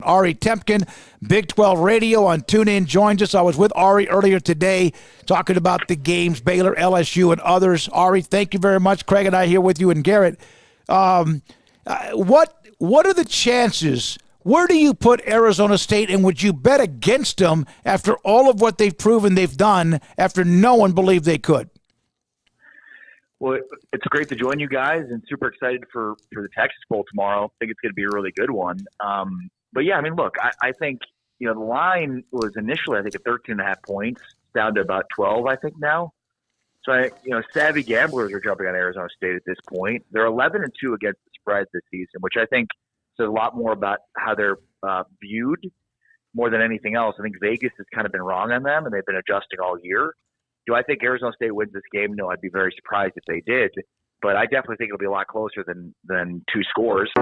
Ari Temkin, Big 12 Radio on TuneIn joins us. I was with Ari earlier today talking about the games, Baylor, LSU, and others. Ari, thank you very much. Craig and I here with you and Garrett. What are the chances? Where do you put Arizona State, and would you bet against them after all of what they've proven they've done after no one believed they could? Well, it's great to join you guys and super excited for the Texas Bowl tomorrow. I think it's going to be a really good one. But yeah, I mean, look, I think, the line was initially, I think, at 13.5 points, down to about 12, I think now. So, savvy gamblers are jumping on Arizona State at this point. They're 11-2 against the spread this season, which I think says a lot more about how they're viewed more than anything else. I think Vegas has kind of been wrong on them, and they've been adjusting all year. Do I think Arizona State wins this game? No, I'd be very surprised if they did. But I definitely think it'll be a lot closer than two scores. I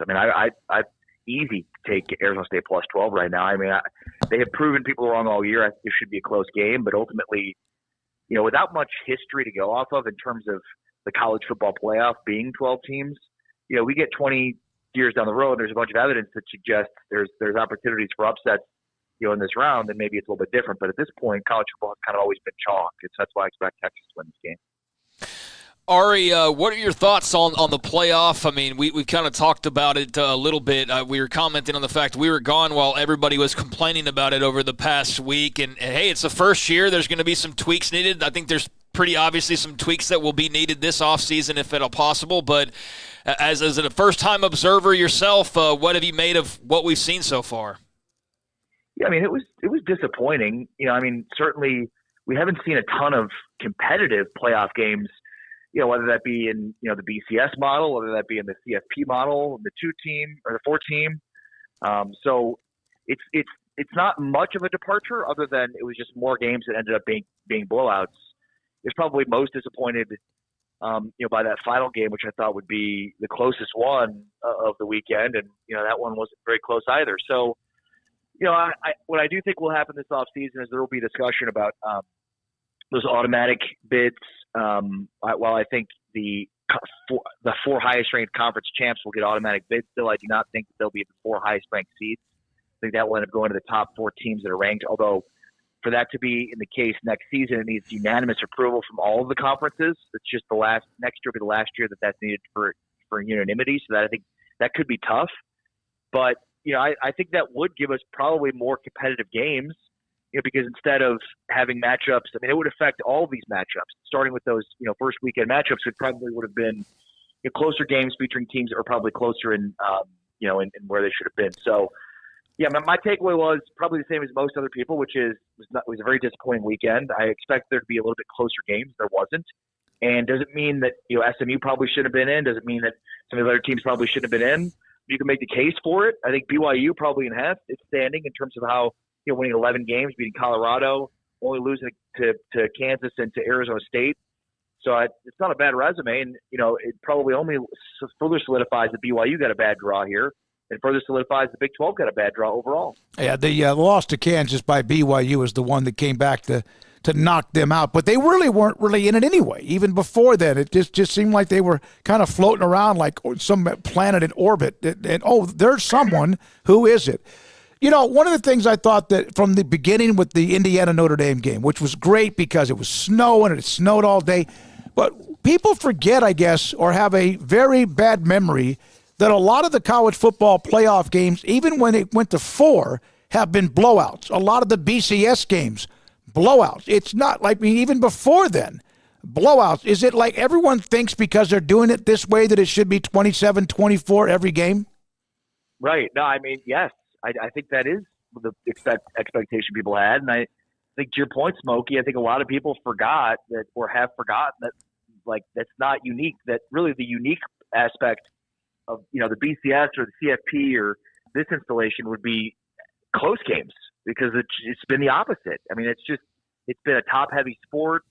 mean, I easy to take Arizona State plus 12 right now. I mean, they have proven people wrong all year. It should be a close game, but ultimately, without much history to go off of in terms of the college football playoff being 12 teams, we get 20 years down the road, there's a bunch of evidence that suggests there's opportunities for upsets, in this round, and maybe it's a little bit different. But at this point, college football has kind of always been chalk. That's why I expect Texas to win this game. Ari, what are your thoughts on the playoff? I mean, we've kind of talked about it a little bit. We were commenting on the fact we were gone while everybody was complaining about it over the past week. And hey, it's the first year. There's going to be some tweaks needed. I think there's pretty obviously some tweaks that will be needed this offseason if at all possible. But as a first-time observer yourself, what have you made of what we've seen so far? Yeah, I mean, it was disappointing. Certainly we haven't seen a ton of competitive playoff games, whether that be in, the BCS model, whether that be in the CFP model, the 2-team or the 4-team. So it's not much of a departure other than it was just more games that ended up being blowouts. It's probably most disappointed, by that final game, which I thought would be the closest one of the weekend. And, that one wasn't very close either. So, what I do think will happen this offseason is there will be discussion about those automatic bids. While I think the four highest ranked conference champs will get automatic bids, still I do not think that they'll be the 4 highest ranked seeds. I think that will end up going to the top 4 teams that are ranked. Although for that to be in the case next season, it needs unanimous approval from all of the conferences. It's just next year will be the last year that's needed for unanimity. So that I think that could be tough. But I think that would give us probably more competitive games, because instead of having matchups, I mean, it would affect all these matchups, starting with those, first weekend matchups. It probably would have been closer games featuring teams that were probably closer in where they should have been. So, yeah, my takeaway was probably the same as most other people, which is it was a very disappointing weekend. I expect there to be a little bit closer games. There wasn't. And does it mean that, SMU probably should have been in? Does it mean that some of the other teams probably shouldn't have been in? You can make the case for it. I think BYU probably enhanced its standing in terms of how, winning 11 games, beating Colorado, only losing to Kansas and to Arizona State. So it's not a bad resume. And, it probably only further solidifies that BYU got a bad draw here and further solidifies the Big 12 got a bad draw overall. Yeah, the loss to Kansas by BYU is the one that came back to knock them out. But they really weren't really in it anyway. Even before then, it just seemed like they were kind of floating around like some planet in orbit. And there's someone. Who is it? One of the things I thought that from the beginning with the Indiana-Notre Dame game, which was great because it was snowing and it snowed all day, but people forget, I guess, or have a very bad memory that a lot of the college football playoff games, even when it went to 4, have been blowouts. A lot of the BCS games, blowouts. It's not like even before then, blowouts. Is it like everyone thinks because they're doing it this way that it should be 27-24 every game? Right. No, I mean, yes. I think that is the expectation people had. And I think to your point, Smokey, I think a lot of people forgot that or have forgotten that, like, that's not unique. That really the unique aspect of, the BCS or the CFP or this installation would be close games because it's been the opposite. I mean, it's been a top-heavy sport,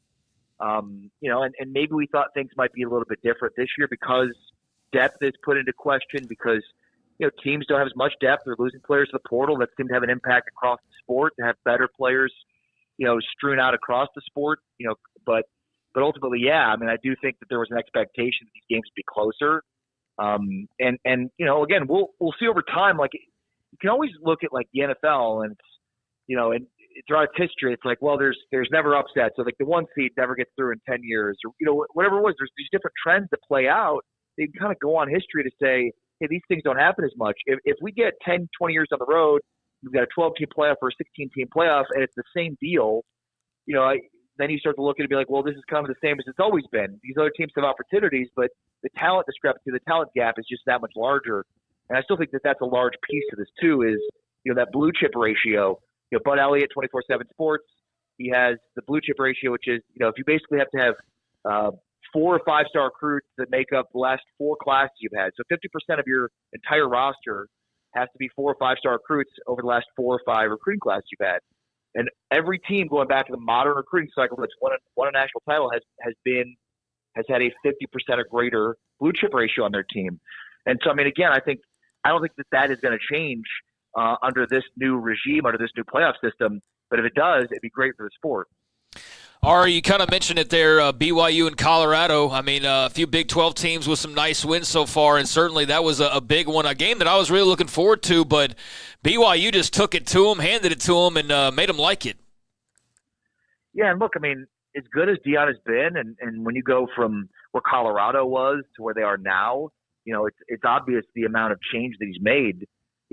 and maybe we thought things might be a little bit different this year because depth is put into question because teams don't have as much depth. They're losing players to the portal that seem to have an impact across the sport, to have better players, strewn out across the sport, but ultimately, yeah, I mean, I do think that there was an expectation that these games would be closer. And again, we'll see over time. Like, you can always look at like the NFL and and throughout its history, it's like, well, there's never upsets. So like the one seed never gets through in 10 years or, whatever it was. There's these different trends that play out. They can kind of go on history to say, hey, these things don't happen as much. If we get 10, 20 years on the road, we've got a 12-team playoff or a 16-team playoff, and it's the same deal, then you start to look at it and be like, well, this is kind of the same as it's always been. These other teams have opportunities, but the talent discrepancy, the talent gap is just that much larger. And I still think that that's a large piece of this too, is, that blue chip ratio. Bud Elliott, 24/7 Sports, he has the blue chip ratio, which is, if you basically have to have 4 or 5-star recruits that make up the last 4 classes you've had. So 50% of your entire roster has to be 4 or 5-star recruits over the last 4 or 5 recruiting classes you've had. And every team going back to the modern recruiting cycle that's won a national title has had a 50% or greater blue chip ratio on their team. And so, I mean, again, I don't think that is going to change under this new regime, under this new playoff system. But if it does, it'd be great for the sport. Ari, you kind of mentioned it there, BYU and Colorado. I mean, a few Big 12 teams with some nice wins so far, and certainly that was a big one, a game that I was really looking forward to, but BYU just took it to them, handed it to them, and made them like it. Yeah, and look, I mean, as good as Deion has been, and when you go from where Colorado was to where they are now, it's obvious the amount of change that he's made.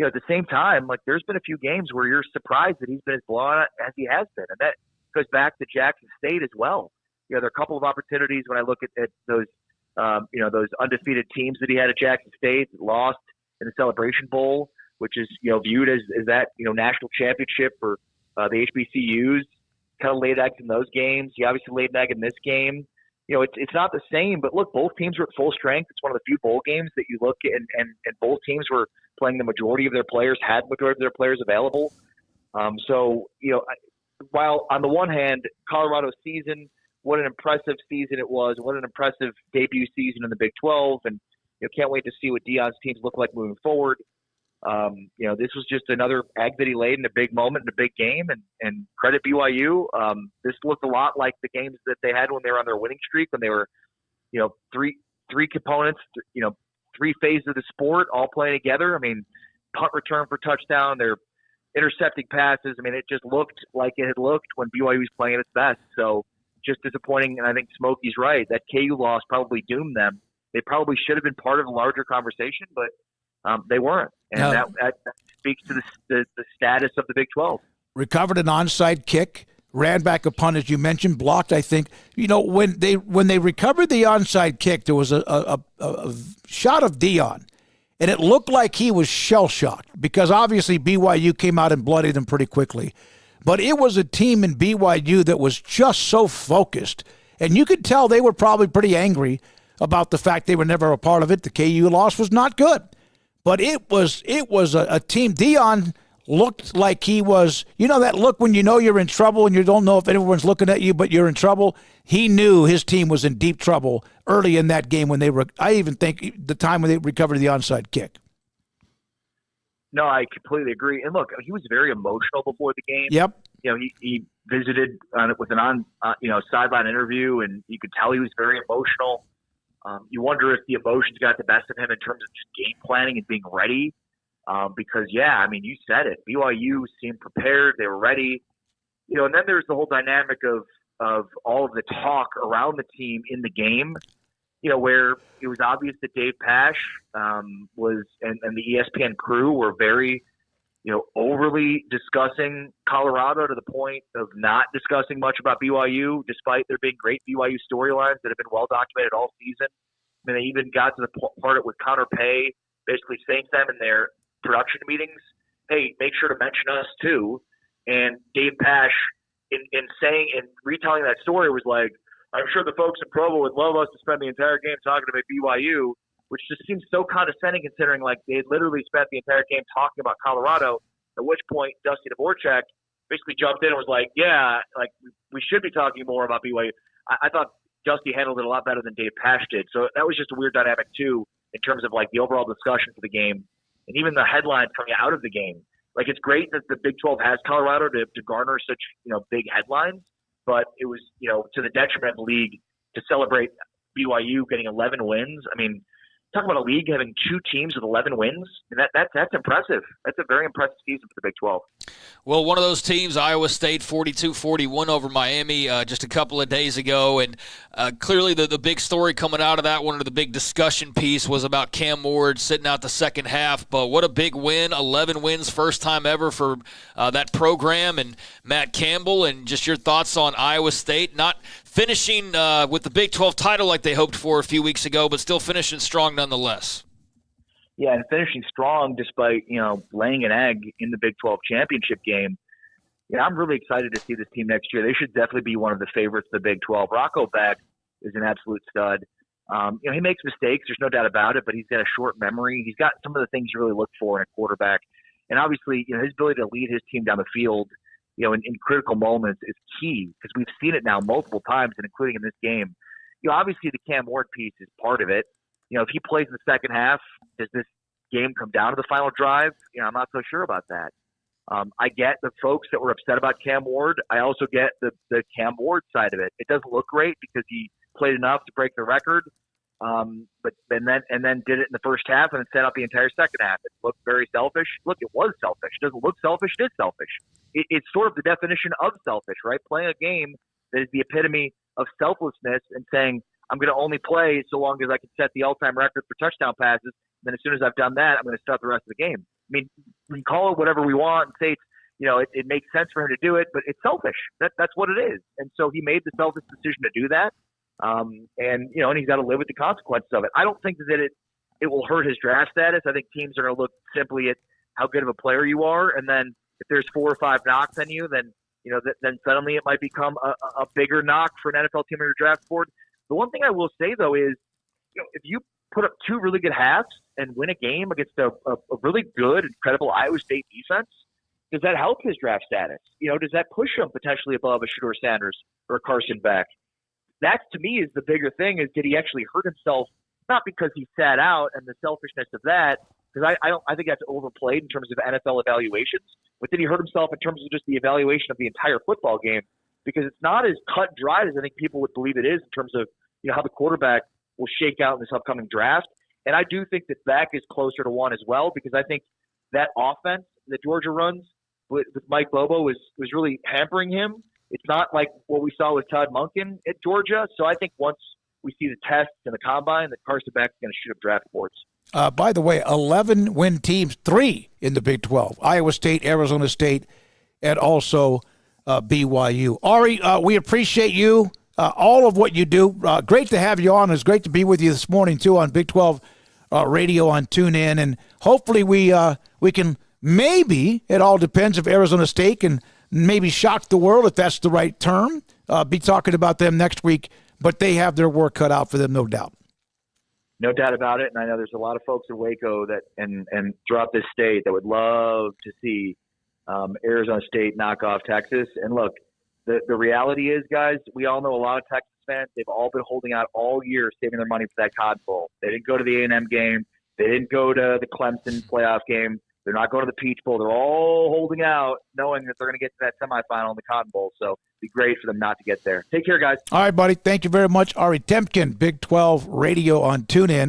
At the same time, like, there's been a few games where you're surprised that he's been as blown out as he has been, and that goes back to Jackson State as well. There are a couple of opportunities when I look at those, those undefeated teams that he had at Jackson State that lost in the Celebration Bowl, which is, viewed as that, national championship for the HBCUs. Kind of laid eggs in those games. He obviously laid an egg in this game. It's not the same, but look, both teams were at full strength. It's one of the few bowl games that you look at, and both teams were playing the majority of their players, had the majority of their players available. While on the one hand, Colorado's season, what an impressive season it was, what an impressive debut season in the Big 12, and can't wait to see what Deion's teams look like moving forward. This was just another egg that he laid in a big moment in a big game, and credit BYU. This looked a lot like the games that they had when they were on their winning streak, when they were, three components, 3 phases of the sport all playing together. I mean, punt return for touchdown, they're intercepting passes. I mean, it just looked like it had looked when BYU was playing at its best. So just disappointing, and I think Smokey's right. That KU loss probably doomed them. They probably should have been part of a larger conversation, but they weren't. And that speaks to the status of the Big 12. Recovered an onside kick, ran back a punt, as you mentioned, blocked, I think. When they recovered the onside kick, there was a shot of Deion. And it looked like he was shell-shocked because obviously BYU came out and bloodied them pretty quickly. But it was a team in BYU that was just so focused. And you could tell they were probably pretty angry about the fact they were never a part of it. The KU loss was not good. But it was a team. Deion looked like he was, that look when you're in trouble and you don't know if everyone's looking at you, but you're in trouble. He knew his team was in deep trouble early in that game when I even think the time when they recovered the onside kick. No, I completely agree. And look, he was very emotional before the game. Yep. He visited with an sideline interview, and you could tell he was very emotional. You wonder if the emotions got the best of him in terms of just game planning and being ready. Because, you said it. BYU seemed prepared. They were ready. And then there's the whole dynamic of all of the talk around the team in the game, where it was obvious that Dave Pasch and the ESPN crew were very, overly discussing Colorado to the point of not discussing much about BYU, despite there being great BYU storylines that have been well documented all season. I mean, they even got to the part with Connor Pay basically saying to them in their production meetings, hey, make sure to mention us too. And Dave Pasch, in retelling that story, was like, I'm sure the folks in Provo would love us to spend the entire game talking about BYU, which just seems so condescending considering like they had literally spent the entire game talking about Colorado, at which point Dusty Dvorak basically jumped in and was like, yeah, like we should be talking more about BYU. I thought Dusty handled it a lot better than Dave Pasch did. So that was just a weird dynamic too in terms of like the overall discussion for the game. and even the headlines coming out of the game. Like, it's great that the Big 12 has Colorado to garner such, big headlines, but it was, to the detriment of the league to celebrate BYU getting 11 wins. I mean, talk about a league having 2 teams with 11 wins. And that's impressive. That's a very impressive season for the Big 12. Well, one of those teams, Iowa State, 42-41 over Miami just a couple of days ago. And clearly the big story coming out of that one, or the big discussion piece, was about Cam Ward sitting out the second half. But what a big win, 11 wins, first time ever for that program. And Matt Campbell, and just your thoughts on Iowa State, not finishing with the Big 12 title like they hoped for a few weeks ago, but still finishing strong nonetheless. Yeah, and finishing strong despite, laying an egg in the Big 12 championship game. Yeah, I'm really excited to see this team next year. They should definitely be one of the favorites of the Big 12. Rocco Beck is an absolute stud. He makes mistakes, there's no doubt about it, but he's got a short memory. He's got some of the things you really look for in a quarterback. And obviously, his ability to lead his team down the field, in critical moments is key, because we've seen it now multiple times, and including in this game. Obviously the Cam Ward piece is part of it. If he plays in the second half, does this game come down to the final drive? I'm not so sure about that. I get the folks that were upset about Cam Ward. I also get the Cam Ward side of it. It doesn't look great because he played enough to break the record, but then did it in the first half and then set up the entire second half. It looked very selfish. Look, it was selfish. It doesn't look selfish. It is selfish. It's sort of the definition of selfish, right? Playing a game that is the epitome of selflessness and saying, I'm going to only play so long as I can set the all-time record for touchdown passes. Then as soon as I've done that, I'm going to start the rest of the game. I mean, we can call it whatever we want and say it's, it makes sense for him to do it, but it's selfish. That's what it is. And so he made the selfish decision to do that. And he's got to live with the consequences of it. I don't think that it will hurt his draft status. I think teams are going to look simply at how good of a player you are. And then if there's 4 or 5 knocks on you, then, then suddenly it might become a bigger knock for an NFL team on your draft board. The one thing I will say, though, is if you put up 2 really good halves and win a game against a really good and credible Iowa State defense, does that help his draft status? Does that push him potentially above a Shedeur Sanders or a Carson Beck? That, to me, is the bigger thing, is did he actually hurt himself, not because he sat out and the selfishness of that, because I think that's overplayed in terms of NFL evaluations, but did he hurt himself in terms of just the evaluation of the entire football game? Because it's not as cut and dried as I think people would believe it is in terms of how the quarterback will shake out in this upcoming draft. And I do think that Beck is closer to one as well, because I think that offense that Georgia runs with Mike Bobo was really hampering him. It's not like what we saw with Todd Monken at Georgia. So I think once we see the tests and the combine, that Carson Beck is going to shoot up draft boards. By the way, 11 win teams, 3 in the Big 12. Iowa State, Arizona State, and also BYU. Ari, we appreciate you, all of what you do. Great to have you on. It's great to be with you this morning, too, on Big 12 Radio on TuneIn. And hopefully we can maybe, it all depends if Arizona State can maybe shock the world, if that's the right term, be talking about them next week. But they have their work cut out for them, no doubt. No doubt about it. And I know there's a lot of folks in Waco that and throughout this state that would love to see Arizona State knock off Texas. And look, the reality is, guys, we all know a lot of Texas fans. They've all been holding out all year, saving their money for that Cotton Bowl. They didn't go to the A&M game. They didn't go to the Clemson playoff game. They're not going to the Peach Bowl. They're all holding out, knowing that they're going to get to that semifinal in the Cotton Bowl. So it'd be great for them not to get there. Take care, guys. All right, buddy. Thank you very much. Ari Temkin, Big 12 Radio on TuneIn.